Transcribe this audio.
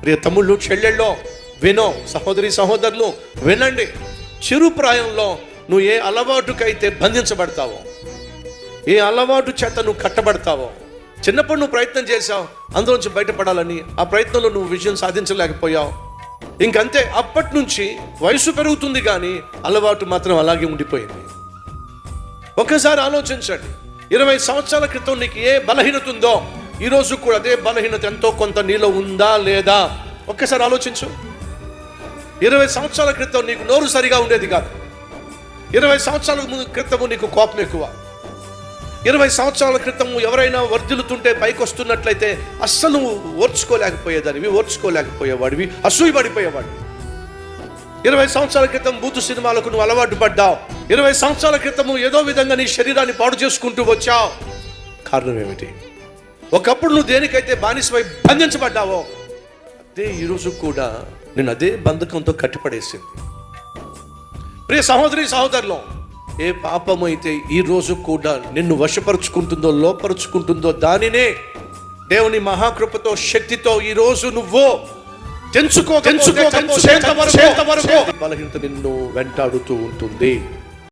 ప్రియ తమ్ముళ్ళు చెల్లెళ్ళో వినో, సహోదరి సహోదరులు వినండి. చిరు ప్రాయంలో నువ్వు ఏ అలవాటుకైతే బంధించబడతావో, ఏ అలవాటు చేత నువ్వు కట్టబడతావో, చిన్నప్పుడు నువ్వు ప్రయత్నం చేశావు, అందులోంచి బయటపడాలని, ఆ ప్రయత్నంలో నువ్వు విజయం సాధించలేకపోయావు. ఇంకంతే, అప్పటి నుంచి వయసు పెరుగుతుంది కానీ అలవాటు మాత్రం అలాగే ఉండిపోయింది. ఒకసారి ఆలోచించండి, 20 సంవత్సరాల క్రితం నీకు ఏ బలహీనత ఉందో ఈరోజు కూడా అదే బలహీనత ఎంతో కొంత నీలో ఉందా లేదా ఒక్కసారి ఆలోచించు. 20 సంవత్సరాల క్రితం నీకు నోరు సరిగా ఉండేది కాదు. 20 సంవత్సరాల క్రితము నీకు కోపం ఎక్కువ. 20 సంవత్సరాల క్రితము ఎవరైనా వర్ధిల్లుతుంటే పైకి వస్తున్నట్లయితే అస్సలు ఓర్చుకోలేకపోయేవాడివి, అసూయపడిపోయేవాడివి. 20 సంవత్సరాల క్రితం బూతు సినిమాలకు నువ్వు అలవాటు పడ్డావు. 20 సంవత్సరాల క్రితము ఏదో విధంగా నీ శరీరాన్ని పాడు చేసుకుంటూ వచ్చావు. కారణం ఏమిటి? ఒకప్పుడు నువ్వు దేనికైతే బానిసవై బంధించబడ్డావో అదే ఈరోజు కూడా నేను అదే బంధకంతో కట్టిపడేసింది. ప్రియ సహోదరి సహోదరులు, ఏ పాపము అయితే ఈ రోజు కూడా నిన్ను వశపరుచుకుంటుందో, లోపరుచుకుంటుందో తెంచుకో. దేవుని మహాకృపతో, శక్తితో ఈ రోజు నువ్వు తెంచుకో. బలహీనత నిన్ను వెంటాడుతూ ఉంటుంది.